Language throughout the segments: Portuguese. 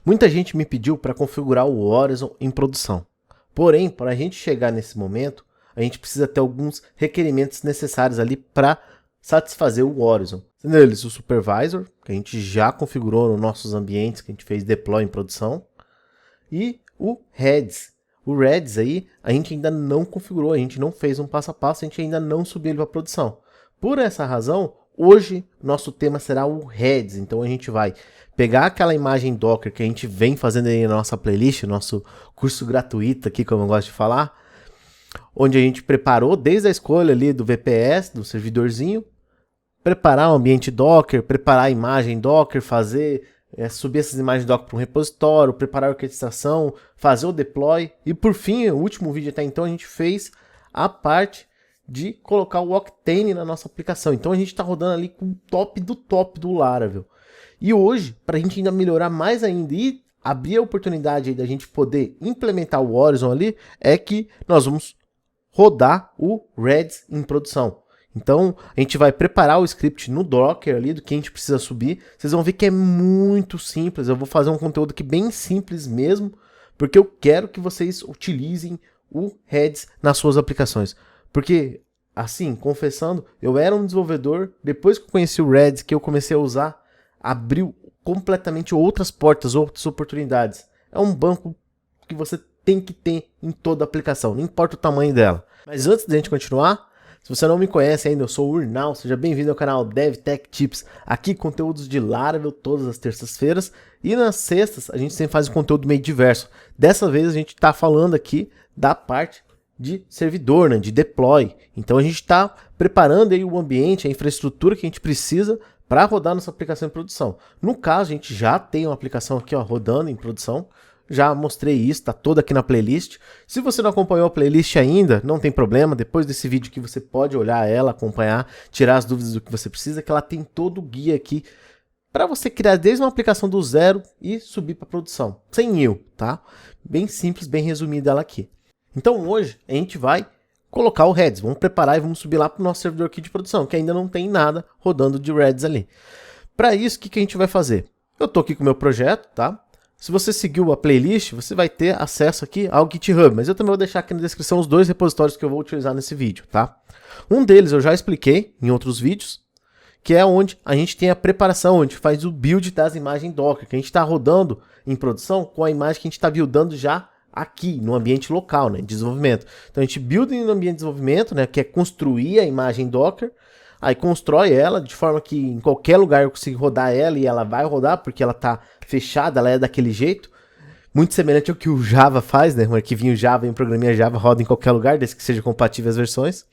Muita gente me pediu para configurar o Horizon em produção. Porém, para a gente chegar nesse momento, a gente precisa ter alguns requerimentos necessários ali para satisfazer o Horizon. Sendo eles o Supervisor, que a gente já configurou nos nossos ambientes, que a gente fez deploy em produção, e o Heads. O Heads aí a gente ainda não configurou, a gente não fez um passo a passo, a gente ainda não subiu ele para produção. Por essa razão, hoje nosso tema será o Heads. Então a gente vai pegar aquela imagem Docker que a gente vem fazendo aí na nossa playlist, nosso curso gratuito aqui, como eu gosto de falar, onde a gente preparou desde a escolha ali do VPS, do servidorzinho, preparar o ambiente Docker, preparar a imagem Docker, fazer subir essas imagens Docker para um repositório, preparar a orquestração, fazer o deploy e por fim, o último vídeo até então a gente fez a parte de colocar o Octane na nossa aplicação. Então a gente está rodando ali com o top do Laravel. E hoje, para a gente ainda melhorar mais ainda e abrir a oportunidade aí da gente poder implementar o Horizon ali, é que nós vamos rodar o Redis em produção. Então, a gente vai preparar o script no Docker ali, do que a gente precisa subir. Vocês vão ver que é muito simples. Eu vou fazer um conteúdo aqui bem simples mesmo, porque eu quero que vocês utilizem o Redis nas suas aplicações. Porque, assim, confessando, eu era um desenvolvedor, depois que eu conheci o Redis, que eu comecei a usar, abriu completamente outras portas, outras oportunidades. É um banco que você tem que ter em toda a aplicação, não importa o tamanho dela. Mas antes de a gente continuar, se você não me conhece ainda, eu sou o Urnal, seja bem-vindo ao canal DevTech Tips. Aqui conteúdos de Laravel todas as terças-feiras e nas sextas a gente sempre faz um conteúdo meio diverso. Dessa vez a gente está falando aqui da parte de servidor, né, de deploy. Então a gente está preparando aí o ambiente, a infraestrutura que a gente precisa para rodar nossa aplicação em produção. No caso, a gente já tem uma aplicação aqui rodando em produção. Já mostrei isso, tá toda aqui na playlist. Se você não acompanhou a playlist ainda, não tem problema. Depois desse vídeo que você pode olhar ela, acompanhar, tirar as dúvidas do que você precisa, que ela tem todo o guia aqui para você criar desde uma aplicação do zero e subir para produção. Sem eu, tá? Bem simples, bem resumida ela aqui. Então hoje a gente vai colocar o Redis. Vamos preparar e vamos subir lá para o nosso servidor aqui de produção, que ainda não tem nada rodando de Redis ali. Para isso, o que a gente vai fazer? Eu tô aqui com o meu projeto, tá? Se você seguiu a playlist, você vai ter acesso aqui ao GitHub, mas eu também vou deixar aqui na descrição os dois repositórios que eu vou utilizar nesse vídeo, tá? Um deles eu já expliquei em outros vídeos, que é onde a gente tem a preparação, onde faz o build das imagens Docker, que a gente está rodando em produção com a imagem que a gente está buildando já aqui, no ambiente local, né, de desenvolvimento. Então a gente build no ambiente de desenvolvimento, né, que é construir a imagem Docker, aí constrói ela de forma que em qualquer lugar eu consigo rodar ela e ela vai rodar, porque ela está fechada, ela é daquele jeito. Muito semelhante ao que o Java faz, né? Um arquivinho Java e um programinha Java roda em qualquer lugar, desde que seja compatível as versões.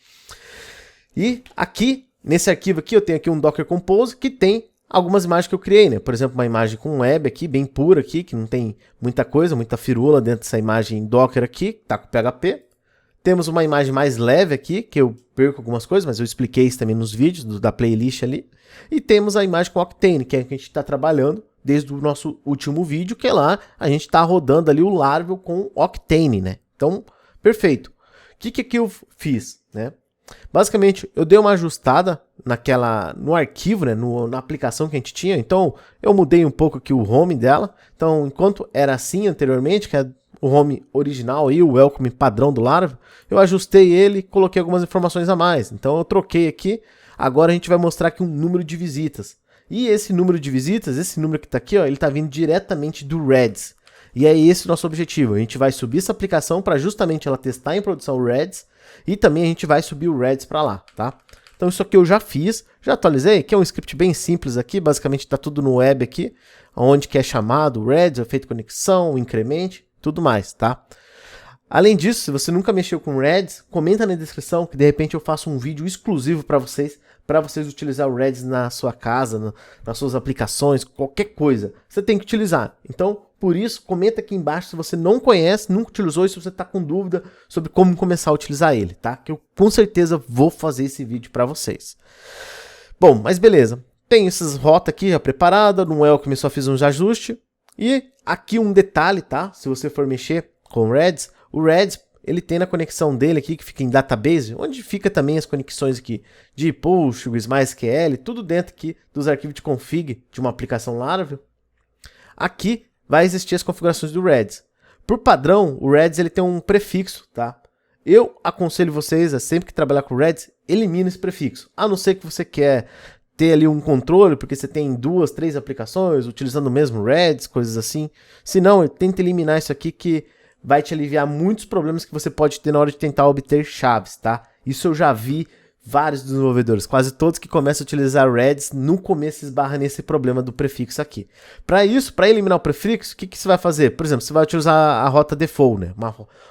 E aqui, nesse arquivo aqui, eu tenho aqui um Docker Compose que tem algumas imagens que eu criei, né? Por exemplo, uma imagem com web aqui, bem pura aqui, que não tem muita coisa, muita firula dentro dessa imagem Docker aqui, que tá com PHP. Temos uma imagem mais leve aqui, que eu perco algumas coisas, mas eu expliquei isso também nos vídeos da playlist ali. E temos a imagem com Octane, que é a que a gente está trabalhando desde o nosso último vídeo, que é lá a gente está rodando ali o Laravel com Octane, né? Então, perfeito. O que eu fiz, né? Basicamente, eu dei uma ajustada no arquivo, né, na aplicação que a gente tinha. Então, eu mudei um pouco aqui o home dela. Então, enquanto era assim anteriormente, que é o home original e o welcome padrão do Laravel, eu ajustei ele e coloquei algumas informações a mais. Então, eu troquei aqui. Agora a gente vai mostrar aqui um número de visitas. E esse número de visitas, esse número que está aqui, ó, ele está vindo diretamente do Redis. E é esse o nosso objetivo. A gente vai subir essa aplicação para justamente ela testar em produção o Redis. E também a gente vai subir o Redis para lá, tá? Então isso aqui eu já fiz, já atualizei, que é um script bem simples aqui, basicamente está tudo no web aqui, onde que é chamado o Redis, é feito conexão, incremente, tudo mais, tá? Além disso, se você nunca mexeu com Redis, comenta na descrição que de repente eu faço um vídeo exclusivo para vocês utilizar o Redis na sua casa, nas suas aplicações, qualquer coisa. Você tem que utilizar. Então, por isso, comenta aqui embaixo se você não conhece, nunca utilizou e se você está com dúvida sobre como começar a utilizar ele, tá? Que eu com certeza vou fazer esse vídeo para vocês. Bom, mas beleza. Tem essas rotas aqui já preparadas, no Welcome eu só fiz uns ajustes. E aqui um detalhe, tá? Se você for mexer com o Redis, ele tem na conexão dele aqui, que fica em database, onde fica também as conexões aqui de Postgres, MySQL, tudo dentro aqui dos arquivos de config de uma aplicação Laravel. Aqui vai existir as configurações do Redis. Por padrão, o Redis ele tem um prefixo, tá? Eu aconselho vocês a sempre que trabalhar com o Redis, elimine esse prefixo. A não ser que você quer ter ali um controle, porque você tem 2, 3 aplicações utilizando o mesmo Redis, coisas assim. Se não, tenta eliminar isso aqui que vai te aliviar muitos problemas que você pode ter na hora de tentar obter chaves, tá? Isso eu já vi vários desenvolvedores, quase todos que começam a utilizar Redis, no começo esbarra nesse problema do prefixo aqui. Para isso, para eliminar o prefixo, o que você vai fazer? Por exemplo, você vai utilizar a rota default, né?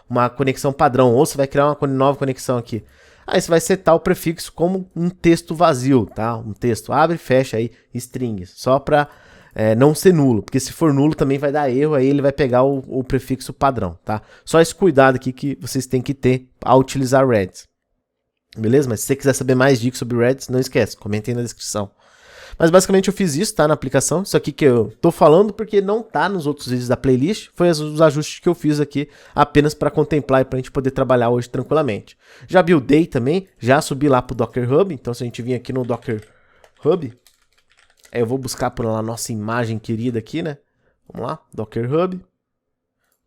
Uma conexão padrão, ou você vai criar uma nova conexão aqui. Aí você vai setar o prefixo como um texto vazio, tá? Um texto abre e fecha aí, strings, só para não ser nulo, porque se for nulo também vai dar erro, aí ele vai pegar o prefixo padrão, tá? Só esse cuidado aqui que vocês têm que ter ao utilizar Redis. Beleza? Mas se você quiser saber mais dicas sobre Redis, não esquece, comenta aí na descrição. Mas basicamente eu fiz isso, tá? Na aplicação. Isso aqui que eu tô falando porque não tá nos outros vídeos da playlist. Foi os ajustes que eu fiz aqui apenas para contemplar e pra gente poder trabalhar hoje tranquilamente. Já buildei também, já subi lá pro Docker Hub. Então se a gente vir aqui no Docker Hub, eu vou buscar por lá a nossa imagem querida aqui, né? Vamos lá, Docker Hub. Vou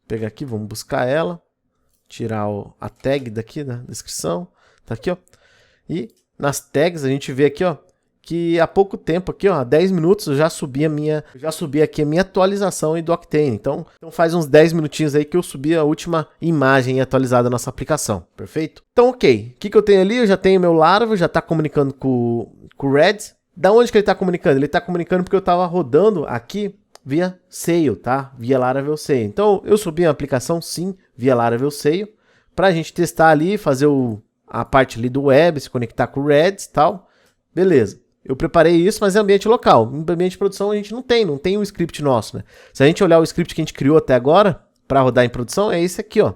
pegar aqui, vamos buscar ela. Tirar a tag daqui da descrição. Tá aqui, ó. E nas tags a gente vê aqui, ó, que há pouco tempo aqui, ó, há 10 minutos eu já subi aqui a minha atualização em Doctane. Então faz uns 10 minutinhos aí que eu subi a última imagem atualizada da nossa aplicação, perfeito? Então, ok. O que eu tenho ali? Eu já tenho meu Laravel, já está comunicando com o Redis. Da onde que ele está comunicando? Ele está comunicando porque eu estava rodando aqui via Sail, tá? Via Laravel Sail. Então, eu subi a aplicação, sim, via Laravel Sail, para a gente testar ali, fazer a parte ali do web, se conectar com o Redis e tal. Beleza. Eu preparei isso, mas é ambiente local. No ambiente de produção a gente não tem um script nosso, né? Se a gente olhar o script que a gente criou até agora, para rodar em produção, é esse aqui, ó.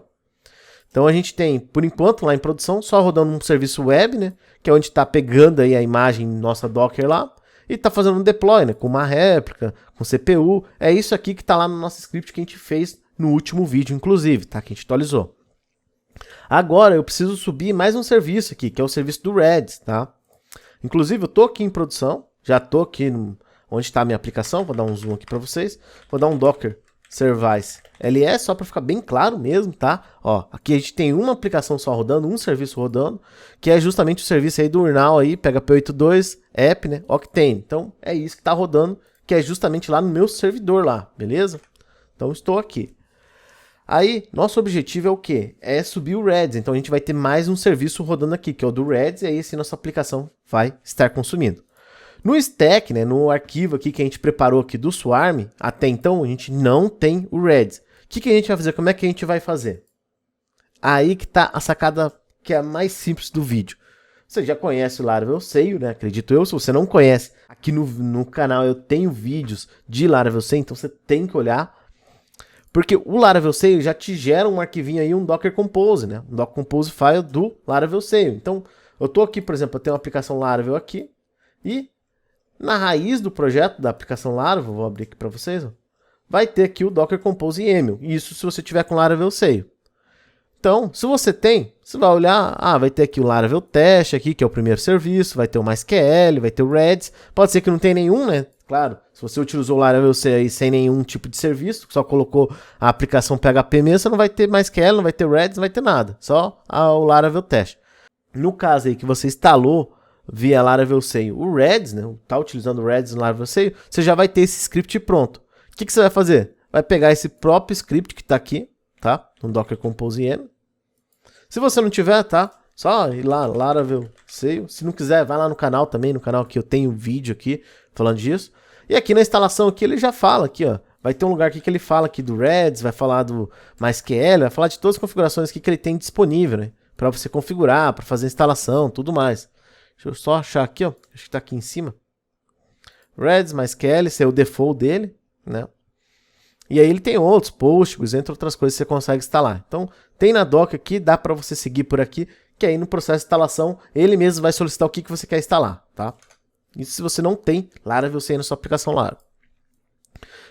Então a gente tem, por enquanto, lá em produção, só rodando um serviço web, né? Que é onde está pegando aí a imagem nossa Docker lá. E está fazendo um deploy, né? Com uma réplica, com CPU. É isso aqui que está lá no nosso script que a gente fez no último vídeo, inclusive, tá? Que a gente atualizou. Agora eu preciso subir mais um serviço aqui, que é o serviço do Redis, tá? Inclusive eu tô aqui em produção, já tô aqui onde está a minha aplicação, vou dar um zoom aqui para vocês, vou dar um Docker Service LS, só para ficar bem claro mesmo, tá? Ó, aqui a gente tem uma aplicação só rodando, um serviço rodando, que é justamente o serviço aí do Urnal aí, PHP 8.2, app, né, Octane. Então é isso que tá rodando, que é justamente lá no meu servidor lá, beleza? Então estou aqui. Aí, nosso objetivo é o quê? É subir o Redis. Então a gente vai ter mais um serviço rodando aqui, que é o do Redis, e aí sim nossa aplicação vai estar consumindo. No stack, né, no arquivo aqui que a gente preparou aqui do Swarm, até então a gente não tem o Redis. O que a gente vai fazer? Como é que a gente vai fazer? Aí que tá a sacada que é a mais simples do vídeo. Você já conhece o Laravel Sail, né? Acredito eu. Se você não conhece, aqui no canal eu tenho vídeos de Laravel Sail, então você tem que olhar. Porque o Laravel Sail já te gera um arquivinho aí, um Docker Compose, né? Um Docker Compose file do Laravel Sail. Então, eu tô aqui, por exemplo, eu tenho uma aplicação Laravel aqui. E na raiz do projeto da aplicação Laravel, vou abrir aqui para vocês, ó, vai ter aqui o Docker Compose YAML. Isso se você tiver com Laravel Sail. Então, se você tem, você vai olhar, vai ter aqui o Laravel Test aqui, que é o primeiro serviço, vai ter o MySQL, vai ter o Redis. Pode ser que não tenha nenhum, né? Claro, se você utilizou o Laravel Sail sem nenhum tipo de serviço, só colocou a aplicação PHP mesmo, você não vai ter MySQL, não vai ter Redis, não vai ter nada. Só o Laravel Test. No caso aí que você instalou via Laravel Sail o Redis, né? Tá utilizando o Redis no Laravel Sail, você já vai ter esse script pronto. O que você vai fazer? Vai pegar esse próprio script que está aqui, tá? No Docker Compose YAML. Se você não tiver, tá? Só ir lá, Laravel Sail. Se não quiser, vai lá no canal também, no canal que eu tenho vídeo aqui falando disso. E aqui na instalação aqui ele já fala aqui, ó. Vai ter um lugar aqui que ele fala aqui do Redis, vai falar do MySQL, vai falar de todas as configurações aqui que ele tem disponível, né? Para você configurar, para fazer a instalação, tudo mais. Deixa eu só achar aqui, ó. Acho que tá aqui em cima. Redis, MySQL, esse é o default dele, né? E aí ele tem outros, Postgres, entre outras coisas que você consegue instalar. Então, tem na doc aqui, dá para você seguir por aqui, que aí no processo de instalação, ele mesmo vai solicitar o que você quer instalar, tá? Isso se você não tem Laravel Sail na sua aplicação Laravel.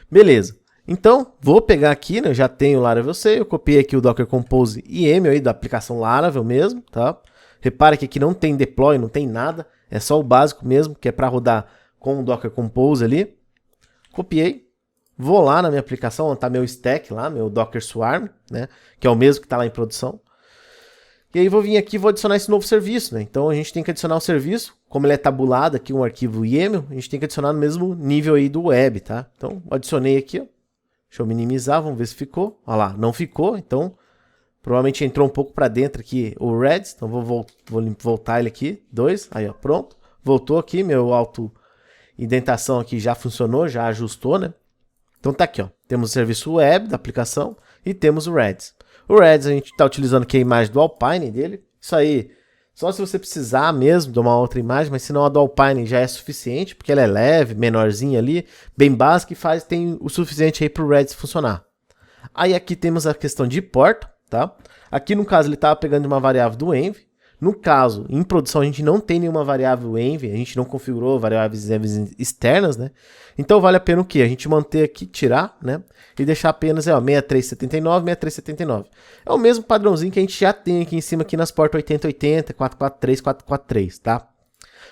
Beleza. Então, vou pegar aqui, né? Eu já tenho o Laravel Sail, eu copiei aqui o Docker Compose YAML aí da aplicação Laravel mesmo, tá? Repare que aqui não tem deploy, não tem nada, é só o básico mesmo, que é para rodar com o Docker Compose ali. Copiei. vou lá na minha aplicação, onde está meu stack lá, meu Docker Swarm, né? Que é o mesmo que está lá em produção. E aí vou vir aqui e vou adicionar esse novo serviço, né? Então a gente tem que adicionar o serviço, como ele é tabulado aqui, um arquivo YAML, a gente tem que adicionar no mesmo nível aí do web, tá? Então adicionei aqui, ó. Deixa eu minimizar, vamos ver se ficou. Olha lá, não ficou, então provavelmente entrou um pouco para dentro aqui o Redis, então vou voltar ele aqui, 2, aí ó, pronto. Voltou aqui, meu auto-indentação aqui já funcionou, já ajustou, né? Então tá aqui, ó, temos o serviço web da aplicação e temos o Redis. O Redis a gente está utilizando aqui a imagem do Alpine dele. Isso aí, só se você precisar mesmo de uma outra imagem, mas se não a do Alpine já é suficiente, porque ela é leve, menorzinha ali, bem básica e tem o suficiente aí para o Redis funcionar. Aí aqui temos a questão de porta, tá? Aqui no caso ele estava pegando uma variável do env. No caso, em produção a gente não tem nenhuma variável env, a gente não configurou variáveis env externas, né? Então vale a pena o quê? A gente manter aqui, tirar, né? E deixar apenas 6379, 6379. É o mesmo padrãozinho que a gente já tem aqui em cima aqui nas portas 8080, 443, 443, tá?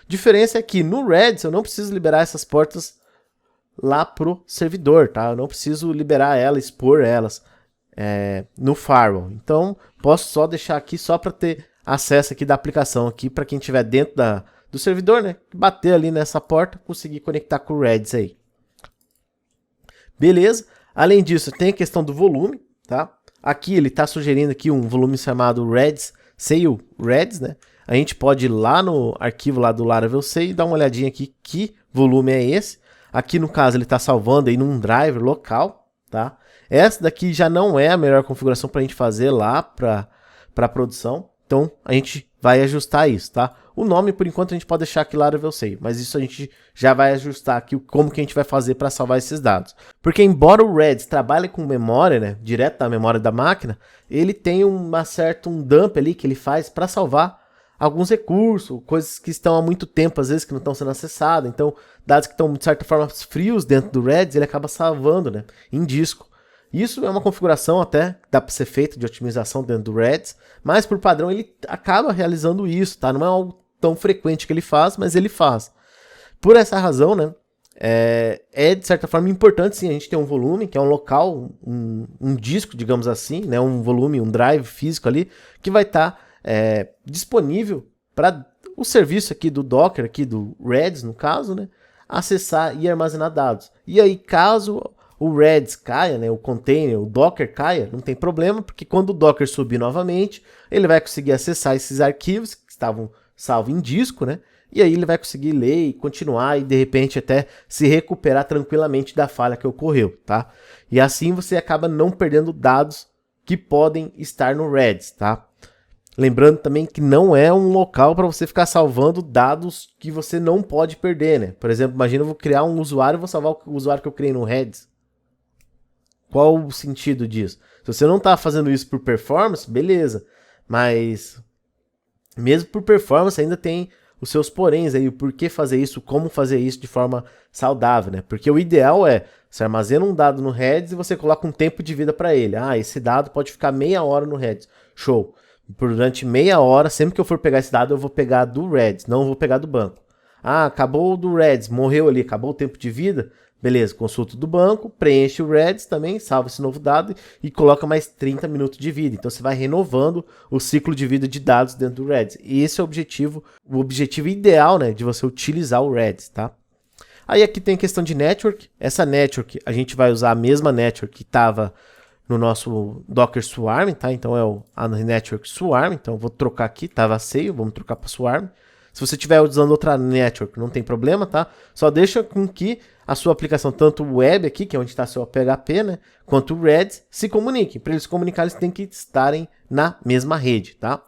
Diferença é que no Redis eu não preciso liberar essas portas lá pro servidor, tá? Eu não preciso liberar elas, expor elas no firewall. Então posso só deixar aqui só para ter acesso aqui da aplicação aqui para quem estiver dentro do servidor, né? Bater ali nessa porta, conseguir conectar com o Redis aí. Beleza? Além disso, tem a questão do volume, tá? Aqui ele está sugerindo aqui um volume chamado Redis, Sail Redis, né? A gente pode ir lá no arquivo lá do Laravel Sail e dar uma olhadinha aqui que volume é esse. Aqui no caso ele está salvando aí num driver local, tá? Essa daqui já não é a melhor configuração para a gente fazer lá para a produção. Então a gente vai ajustar isso, tá? O nome por enquanto a gente pode deixar aqui Laravel Sail, mas isso a gente já vai ajustar aqui como que a gente vai fazer para salvar esses dados. Porque embora o Redis trabalhe com memória, né, direto da memória da máquina, ele tem um dump ali que ele faz para salvar alguns recursos, coisas que estão há muito tempo, às vezes, que não estão sendo acessadas. Então, dados que estão, de certa forma, frios dentro do Redis, ele acaba salvando, né, em disco. Isso é uma configuração até que dá para ser feita de otimização dentro do Redis, mas por padrão ele acaba realizando isso, tá? Não é algo tão frequente que ele faz, mas ele faz. Por essa razão, né, é de certa forma importante sim a gente ter um volume, que é um local, um disco, digamos assim, né, um volume, um drive físico ali, que vai estar disponível para o serviço aqui do Docker, aqui do Redis no caso, né, acessar e armazenar dados. E aí caso o Redis caia, né, o container, o Docker caia, não tem problema, porque quando o Docker subir novamente, ele vai conseguir acessar esses arquivos que estavam salvos em disco, né, e aí ele vai conseguir ler e continuar e de repente até se recuperar tranquilamente da falha que ocorreu, tá? E assim você acaba não perdendo dados que podem estar no Redis, tá? Lembrando também que não é um local para você ficar salvando dados que você não pode perder, né? Por exemplo, imagina eu vou criar um usuário e vou salvar o usuário que eu criei no Redis. Qual o sentido disso? Se você não está fazendo isso por performance, beleza. Mas mesmo por performance ainda tem os seus poréns aí, o porquê fazer isso, como fazer isso de forma saudável, né? Porque o ideal é, você armazena um dado no Redis e você coloca um tempo de vida para ele. Ah, esse dado pode ficar meia hora no Redis. Show. Durante meia hora, sempre que eu for pegar esse dado, eu vou pegar do Redis, não vou pegar do banco. Ah, acabou do Redis, morreu ali, acabou o tempo de vida. Beleza, consulta do banco, preenche o Redis também, salva esse novo dado e coloca mais 30 minutos de vida. Então você vai renovando o ciclo de vida de dados dentro do Redis. E esse é o objetivo ideal, né, de você utilizar o Redis, tá? Aí aqui tem a questão de network. Essa network, a gente vai usar a mesma network que estava no nosso Docker Swarm, tá? Então é a network Swarm, então eu vou trocar aqui, estava Sail, vamos trocar para Swarm. Se você estiver usando outra network, não tem problema, tá? Só deixa com que a sua aplicação, tanto o web aqui, que é onde está seu PHP, né? Quanto o Redis, se comuniquem. Para eles se comunicarem, eles têm que estarem na mesma rede, tá?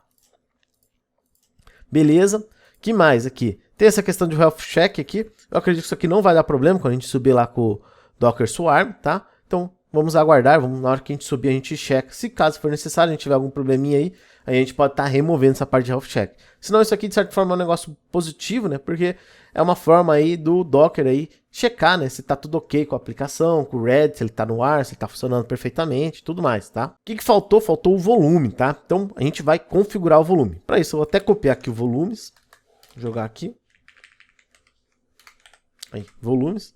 Beleza? Que mais aqui? Tem essa questão de health check aqui. Eu acredito que isso aqui não vai dar problema quando a gente subir lá com o Docker Swarm, tá? Então, vamos aguardar, na hora que a gente subir, a gente checa. Se caso for necessário, a gente tiver algum probleminha aí, a gente pode estar removendo essa parte de health check. Senão isso aqui, de certa forma, é um negócio positivo, né? Porque é uma forma aí do Docker aí checar, né? Se tá tudo ok com a aplicação, com o Redis, se ele tá no ar, se ele tá funcionando perfeitamente, tudo mais, tá? O que faltou? Faltou o volume, tá? Então, a gente vai configurar o volume. Para isso, eu vou até copiar aqui o volumes, jogar aqui. Aí, volumes.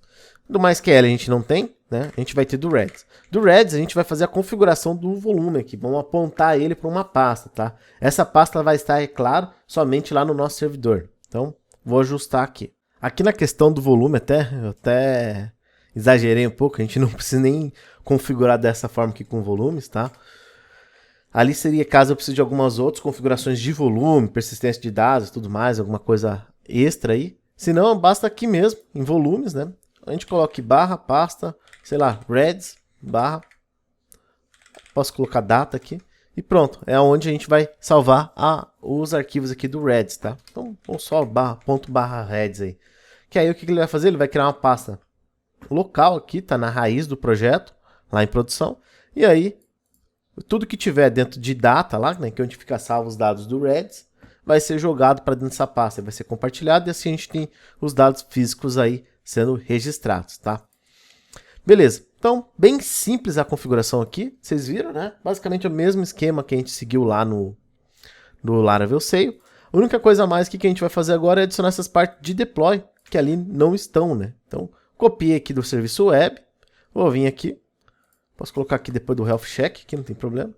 Do MySQL a gente não tem, né, a gente vai ter do Redis. Do Redis a gente vai fazer a configuração do volume aqui, vamos apontar ele para uma pasta, tá? Essa pasta vai estar, é claro, somente lá no nosso servidor. Então, vou ajustar aqui. Aqui na questão do volume eu até exagerei um pouco, a gente não precisa nem configurar dessa forma aqui com volumes, tá? Ali seria caso eu precise de algumas outras configurações de volume, persistência de dados, tudo mais, alguma coisa extra aí. Se não, basta aqui mesmo, em volumes, né? A gente coloca aqui barra, pasta, sei lá, Redis, barra. Posso colocar data aqui. E pronto, é onde a gente vai salvar os arquivos aqui do Redis, tá? Então, vamos só ponto barra Redis aí. Que aí o que ele vai fazer? Ele vai criar uma pasta local aqui, tá na raiz do projeto, lá em produção. E aí, tudo que tiver dentro de data lá, né, que é onde fica salvo os dados do Redis, vai ser jogado para dentro dessa pasta, vai ser compartilhado e assim a gente tem os dados físicos aí sendo registrados, tá? Beleza, então bem simples a configuração aqui, vocês viram, né? Basicamente é o mesmo esquema que a gente seguiu lá no Laravel Sail. A única coisa a mais que a gente vai fazer agora é adicionar essas partes de deploy, que ali não estão, né? Então, copiei aqui do serviço web, vou vir aqui, posso colocar aqui depois do health check, que não tem problema.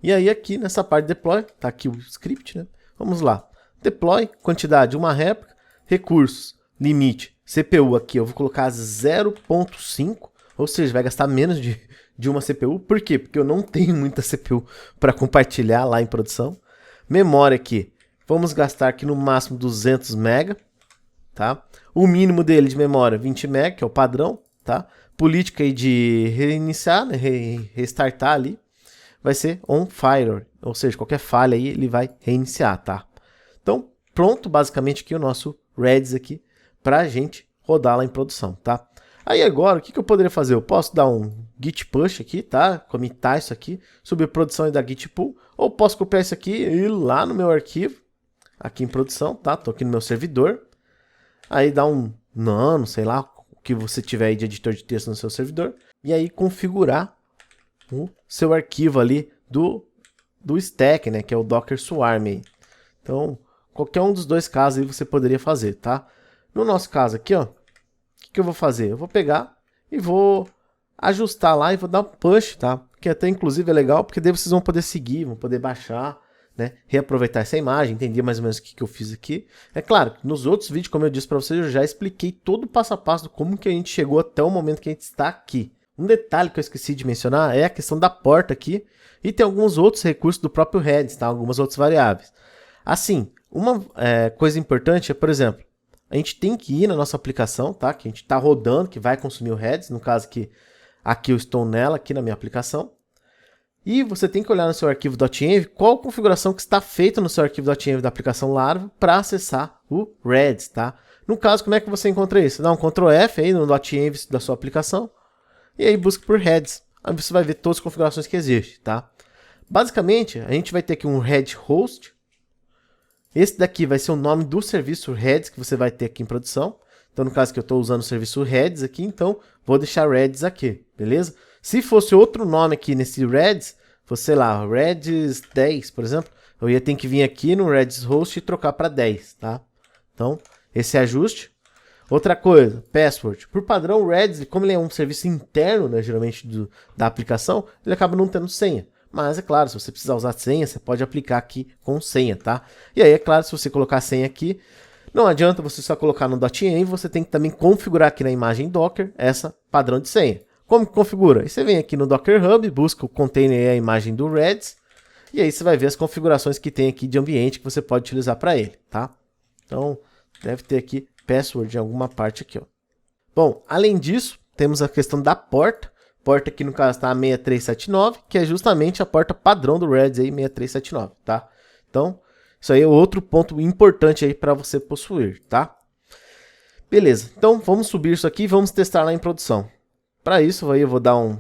E aí aqui nessa parte de deploy, tá aqui o script, né? Vamos lá. Deploy, quantidade, uma réplica, recursos, limite, CPU aqui eu vou colocar 0.5, ou seja, vai gastar menos de uma CPU. Por quê? Porque eu não tenho muita CPU para compartilhar lá em produção. Memória aqui, vamos gastar aqui no máximo 200 MB, tá? O mínimo dele de memória 20 MB, que é o padrão, tá? Política aí de reiniciar, né? Restartar ali. Vai ser on fire, ou seja, qualquer falha aí ele vai reiniciar, tá? Então, pronto, basicamente aqui o nosso Redis aqui para a gente rodar lá em produção, tá? Aí agora, o que eu poderia fazer? Eu posso dar um git push aqui, tá? Comitar isso aqui, subir produção e dar git pull, ou posso copiar isso aqui e ir lá no meu arquivo, aqui em produção, tá? Tô aqui no meu servidor, aí dá um nano, sei lá, o que você tiver aí de editor de texto no seu servidor, e aí configurar o seu arquivo ali do stack, né, que é o Docker Swarm aí. Então, qualquer um dos dois casos aí você poderia fazer, tá? No nosso caso aqui, ó, o que eu vou fazer? Eu vou pegar e vou ajustar lá e vou dar um push, tá? Que até inclusive é legal, porque daí vocês vão poder seguir, vão poder baixar, né, reaproveitar essa imagem, entender mais ou menos o que eu fiz aqui. É claro, nos outros vídeos, como eu disse para vocês, eu já expliquei todo o passo a passo de como que a gente chegou até o momento que a gente está aqui. Um detalhe que eu esqueci de mencionar é a questão da porta aqui, e tem alguns outros recursos do próprio Redis, tá? Algumas outras variáveis. Assim, uma coisa importante é, por exemplo, a gente tem que ir na nossa aplicação, tá? Que a gente está rodando, que vai consumir o Redis, no caso que aqui eu estou nela, aqui na minha aplicação. E você tem que olhar no seu arquivo .env qual a configuração que está feita no seu arquivo .env da aplicação Laravel para acessar o Redis, tá? No caso, como é que você encontra isso? Você dá um Ctrl F aí no .env da sua aplicação, e aí busca por Redis. Aí você vai ver todas as configurações que existem, tá? Basicamente, a gente vai ter aqui um Redis host. Esse daqui vai ser o nome do serviço Redis que você vai ter aqui em produção. Então, no caso que eu estou usando o serviço Redis aqui, então vou deixar Redis aqui, beleza? Se fosse outro nome aqui nesse Redis, fosse, sei lá, Redis 10, por exemplo, eu ia ter que vir aqui no Redis host e trocar para 10, tá? Então, esse ajuste. Outra coisa, password. Por padrão, o Redis, como ele é um serviço interno, né, geralmente da aplicação, ele acaba não tendo senha. Mas é claro, se você precisar usar senha, você pode aplicar aqui com senha, tá? E aí, é claro, se você colocar a senha aqui, não adianta você só colocar no .env, você tem que também configurar aqui na imagem Docker essa padrão de senha. Como que configura? Aí você vem aqui no Docker Hub, busca o container e a imagem do Redis, e aí você vai ver as configurações que tem aqui de ambiente que você pode utilizar para ele, tá? Então, deve ter aqui password em alguma parte aqui, ó. Bom, além disso, temos a questão da porta. Porta aqui no caso está a 6379, que é justamente a porta padrão do Redis aí, 6379, tá? Então, isso aí é outro ponto importante aí para você possuir, tá? Beleza, então vamos subir isso aqui e vamos testar lá em produção. Para isso, aí eu vou dar um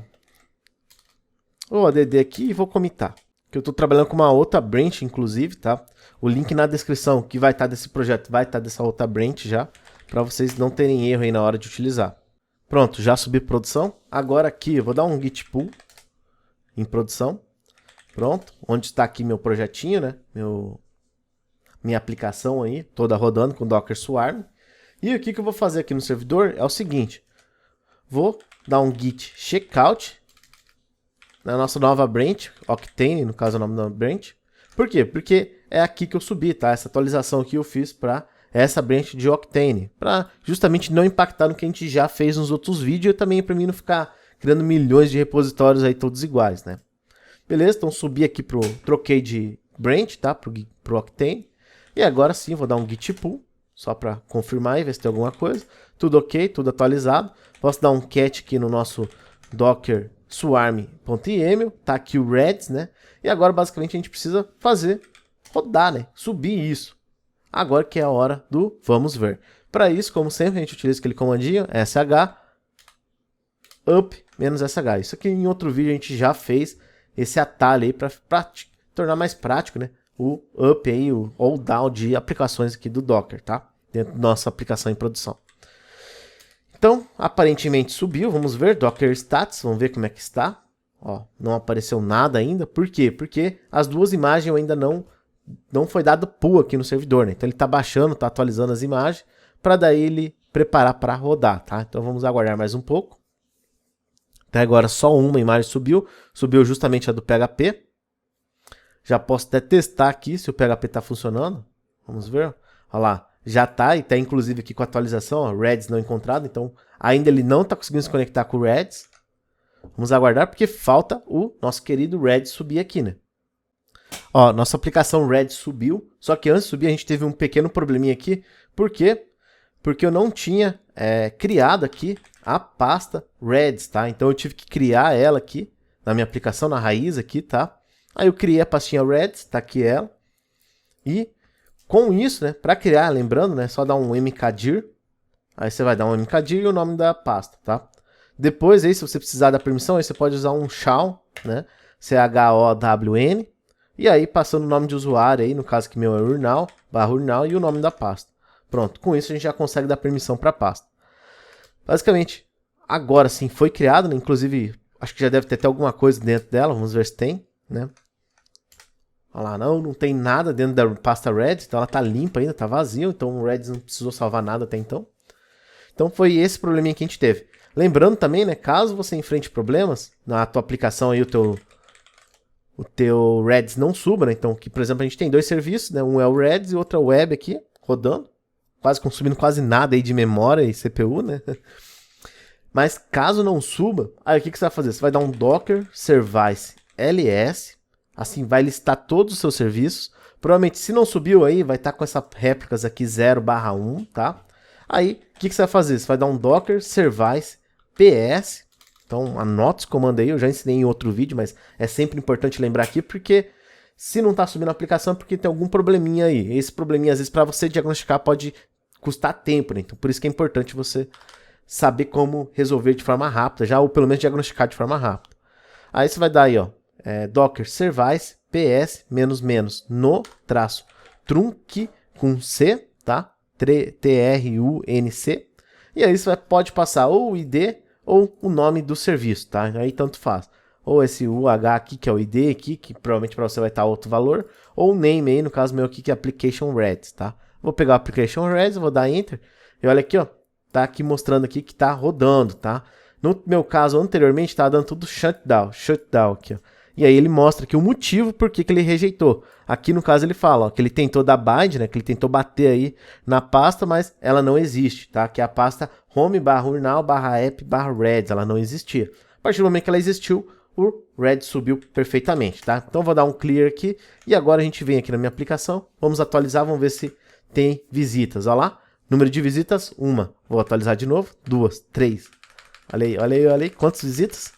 add aqui e vou comitar. Que eu estou trabalhando com uma outra branch, inclusive, tá? O link na descrição que vai estar desse projeto vai estar dessa outra branch já, para vocês não terem erro aí na hora de utilizar. Pronto, já subi produção. Agora aqui eu vou dar um git pull em produção. Pronto, onde está aqui meu projetinho, né? Minha aplicação aí, toda rodando com Docker Swarm. E o que eu vou fazer aqui no servidor é o seguinte. Vou dar um git checkout na nossa nova branch, Octane, no caso é o nome da branch. Por quê? Porque é aqui que eu subi, tá? Essa atualização aqui eu fiz para essa branch de Octane, para justamente não impactar no que a gente já fez nos outros vídeos e também para mim não ficar criando milhões de repositórios aí todos iguais, né? Beleza, então subi aqui troquei de branch, tá? Pro Octane. E agora sim, vou dar um git pull, só para confirmar e ver se tem alguma coisa. Tudo ok, tudo atualizado. Posso dar um cat aqui no nosso docker swarm.yaml, tá aqui o Redis, né? E agora basicamente a gente precisa fazer rodar, né? Subir isso. Agora que é a hora do vamos ver. Para isso, como sempre, a gente utiliza aquele comandinho sh up -sh. Isso aqui em outro vídeo a gente já fez esse atalho aí para tornar mais prático, né? O up aí, o ou down de aplicações aqui do Docker, tá? Dentro da nossa aplicação em produção. Então, aparentemente subiu, vamos ver, Docker Stats, vamos ver como é que está. Ó, não apareceu nada ainda, por quê? Porque as duas imagens eu ainda não foi dado pull aqui no servidor, né? Então ele está baixando, está atualizando as imagens, para daí ele preparar para rodar, tá? Então vamos aguardar mais um pouco. Até agora só uma imagem subiu justamente a do PHP. Já posso até testar aqui se o PHP está funcionando, vamos ver, olha lá. Já tá, e tá inclusive aqui com a atualização, ó, Redis não encontrado, então ainda ele não tá conseguindo se conectar com o Redis. Vamos aguardar porque falta o nosso querido Redis subir aqui, né? Ó, nossa aplicação Redis subiu, só que antes de subir a gente teve um pequeno probleminha aqui. Por quê? Porque eu não tinha criado aqui a pasta Redis, tá? Então eu tive que criar ela aqui na minha aplicação, na raiz aqui, tá? Aí eu criei a pastinha Redis, tá aqui ela. E com isso, né, para criar, lembrando, né, só dar um mkdir, aí você vai dar um mkdir e o nome da pasta, tá? Depois aí, se você precisar da permissão, aí você pode usar um shawn, né, chown, e aí passando o nome de usuário aí, no caso que meu é urnal, /urnal e o nome da pasta. Pronto, com isso a gente já consegue dar permissão para a pasta. Basicamente, agora sim foi criado, né, inclusive acho que já deve ter até alguma coisa dentro dela, vamos ver se tem, né? Olha lá, não tem nada dentro da pasta Redis, então ela tá limpa ainda, tá vazia, então o Redis não precisou salvar nada até então. Então foi esse probleminha que a gente teve. Lembrando também, né, caso você enfrente problemas na tua aplicação aí, o teu Redis não suba, né, então que, por exemplo, a gente tem dois serviços, né, um é o Redis e outro é o Web aqui, rodando, quase consumindo quase nada aí de memória e CPU, né. Mas caso não suba, aí o que você vai fazer? Você vai dar um docker service ls, assim vai listar todos os seus serviços. Provavelmente se não subiu aí, vai estar com essas réplicas aqui 0/1, tá? Aí, o que você vai fazer? Você vai dar um docker service ps. Então, anota esse comando aí, eu já ensinei em outro vídeo, mas é sempre importante lembrar aqui, porque se não está subindo a aplicação é porque tem algum probleminha aí. Esse probleminha, às vezes, para você diagnosticar pode custar tempo, né? Então, por isso que é importante você saber como resolver de forma rápida, já ou pelo menos diagnosticar de forma rápida. Aí você vai dar aí, ó, docker service ps no traço trunc com c, tá? trunc. E aí você pode passar ou o ID ou o nome do serviço, tá? Aí tanto faz. Ou esse UH aqui, que é o ID aqui, que provavelmente para você vai estar outro valor, ou o name aí, no caso meu aqui, que é Application Redis, tá? Vou pegar o Application Redis, vou dar Enter, e olha aqui, ó, tá aqui mostrando aqui que tá rodando, tá? No meu caso, anteriormente, tá dando tudo shutdown aqui, ó. E aí ele mostra aqui o motivo por que ele rejeitou. Aqui no caso ele fala, ó, que ele tentou dar bind, né, que ele tentou bater aí na pasta, mas ela não existe, tá? Que é a pasta home/urnal/app/redis, ela não existia. A partir do momento que ela existiu, o Redis subiu perfeitamente, tá? Então vou dar um clear aqui e agora a gente vem aqui na minha aplicação, vamos atualizar, vamos ver se tem visitas, olha lá. Número de visitas, 1. Vou atualizar de novo, 2, 3. Olha aí, olha aí, olha aí, quantas visitas?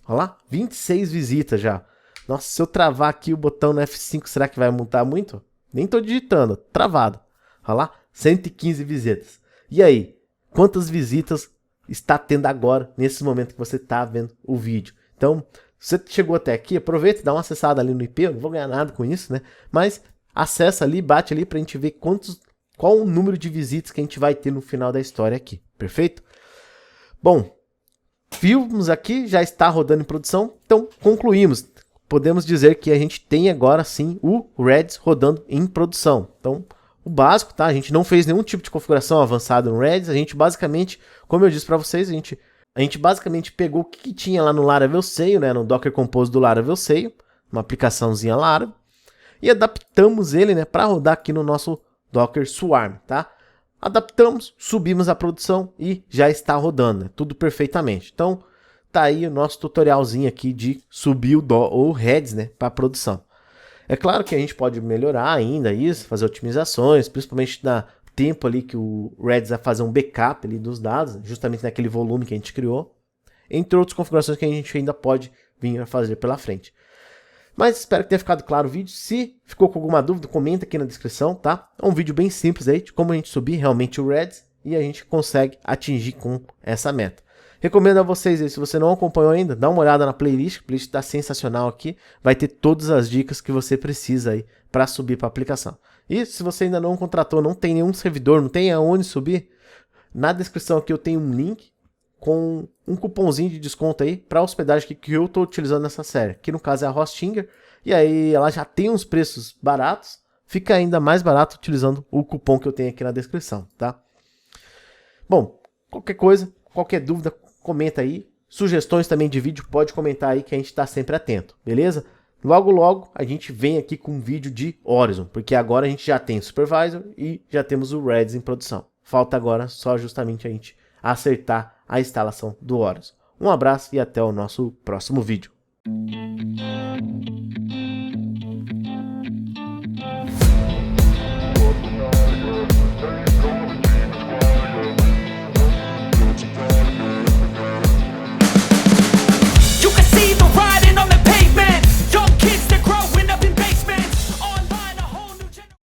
Olha lá, 26 visitas já. Nossa, se eu travar aqui o botão no F5, será que vai montar muito? Nem tô digitando, travado. Olha lá, 115 visitas. E aí, quantas visitas está tendo agora, nesse momento que você está vendo o vídeo? Então, se você chegou até aqui, aproveita e dá uma acessada ali no IP, eu não vou ganhar nada com isso, né? Mas acessa ali, bate ali pra gente ver qual o número de visitas que a gente vai ter no final da história aqui, perfeito? Bom, vimos aqui, já está rodando em produção, então concluímos. Podemos dizer que a gente tem agora sim o Redis rodando em produção. Então, o básico, tá? A gente não fez nenhum tipo de configuração avançada no Redis, a gente basicamente, como eu disse para vocês, a gente basicamente pegou o que tinha lá no Laravel Sail, né, no Docker Compose do Laravel Sail, uma aplicaçãozinha Laravel, e adaptamos ele, né, para rodar aqui no nosso Docker Swarm, tá? Adaptamos, subimos a produção e já está rodando, né? Tudo perfeitamente. Então, tá aí o nosso tutorialzinho aqui de subir o Redis, né, para produção. É claro que a gente pode melhorar ainda isso, fazer otimizações, principalmente na tempo ali que o Redis vai fazer um backup ali dos dados, justamente naquele volume que a gente criou, entre outras configurações que a gente ainda pode vir a fazer pela frente. Mas espero que tenha ficado claro o vídeo. Se ficou com alguma dúvida, comenta aqui na descrição, tá? É um vídeo bem simples aí de como a gente subir realmente o Redis e a gente consegue atingir com essa meta. Recomendo a vocês aí, se você não acompanhou ainda, dá uma olhada na playlist, a playlist está sensacional aqui, vai ter todas as dicas que você precisa aí para subir para a aplicação. E se você ainda não contratou, não tem nenhum servidor, não tem aonde subir, na descrição aqui eu tenho um link com um cupomzinho de desconto aí para hospedagem que eu estou utilizando nessa série, que no caso é a Hostinger, e aí ela já tem uns preços baratos, fica ainda mais barato utilizando o cupom que eu tenho aqui na descrição, tá? Bom, qualquer coisa, qualquer dúvida, comenta aí. Sugestões também de vídeo, pode comentar aí que a gente está sempre atento, beleza? Logo, logo a gente vem aqui com um vídeo de Horizon, porque agora a gente já tem o Supervisor e já temos o Redis em produção. Falta agora só justamente a gente acertar a instalação do Horizon. Um abraço e até o nosso próximo vídeo.